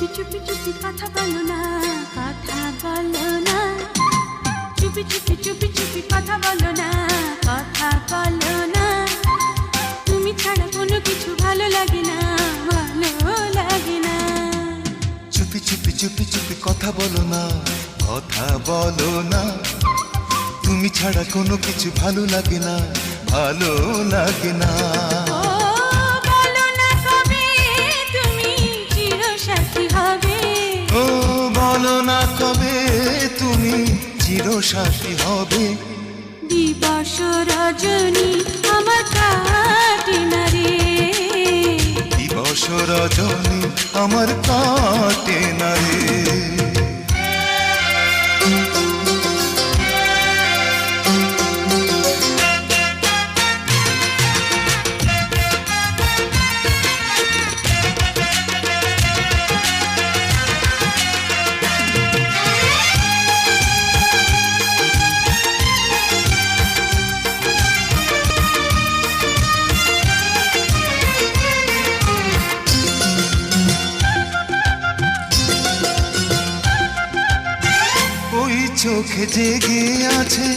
চুপি চুপি চুপি কথা বলো না, কথা বলো না। চুপি চুপি চুপি চুপি কথা বলো না, কথা বলো না। তুমি ছাড়া কোনো কিছু ভালো লাগে না, ভালো লাগে না। চুপি চুপি চুপি চুপি কথা বলো না, কথা বলো না। তুমি ছাড়া কোনো কিছু ভালো লাগে না, ভালো লাগে না। ও বলো না কবে তুমি চিরসাথী হবে। ও বলো না কবে তুমি চিরসাথী হবে। দিবস রজনী আমার কাটে না রে, দিবস রজনী আমার কাটে না রে। ওই চোখে জেগে আছে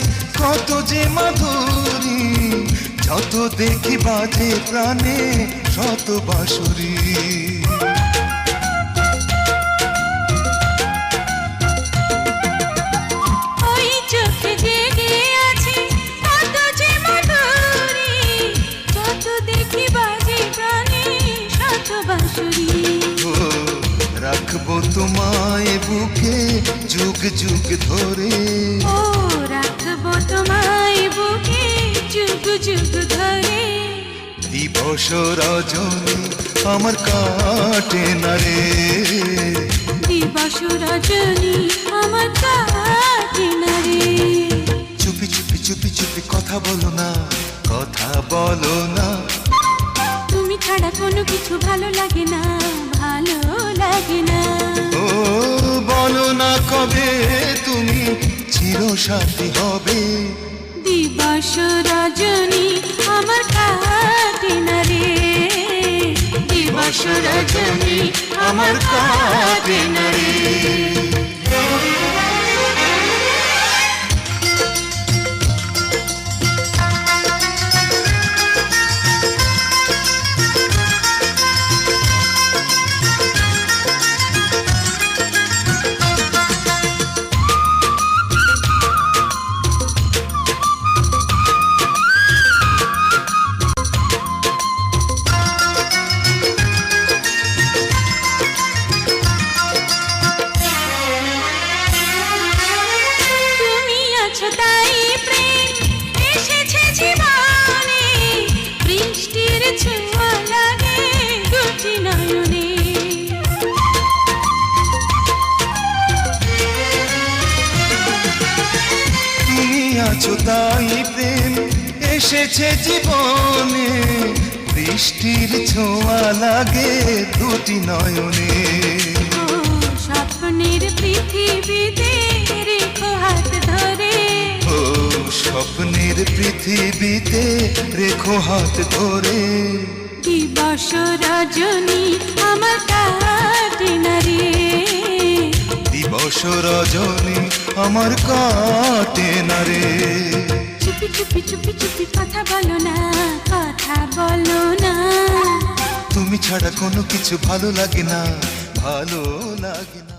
কত যে মাধুরী, যত দেখি বাজে প্রাণে শত বাঁশুরি। ওই চোখে জেগে আছে কত যে মাধুরী, যত দেখি বাজে প্রাণে শত বাঁশুরি। ও রাখবো তোমায় বুকে যুগ যুগ ধরে। ও রাখবো তোমায় বুকে যুগ যুগ ধরে। দিবস রজনী আমার কাটে না রে, দিবস রজনী আমার কাটে না রে। চুপি চুপি চুপি চুপি কথা বলো না, কথা বলো না। তুমি ছাড়া কোনো কিছু ভালো লাগে না, ভালো লাগে না। ও বলো না কবে তুমি চিরসাথী হবে। দিবস রজনী আমার কাটে না রে, দিবস রজনী আমার কাটে না রে। তুমি আছো তাই প্রেম এসেছে জীবনে, বৃষ্টির ছোঁয়া লাগে দুটি নয়নে। তুমি আছো তাই প্রেম এসেছে জীবনে, বৃষ্টির ছোঁয়া লাগে দুটি নয়নে। ও স্বপ্নের পৃথিবীতে রেখো হাত ধরে। ও স্বপ্নের পৃথিবীতে রেখো হাত ধরে। দিবস রজনী আমার কাটে না রে, দিবস রজনী আমার কাটে না রে। চুপি চুপি চুপি চুপি কথা বলো না, কথা বলো না। তুমি ছাড়া কোনো কিছু ভালো লাগে না, ভালো লাগে না।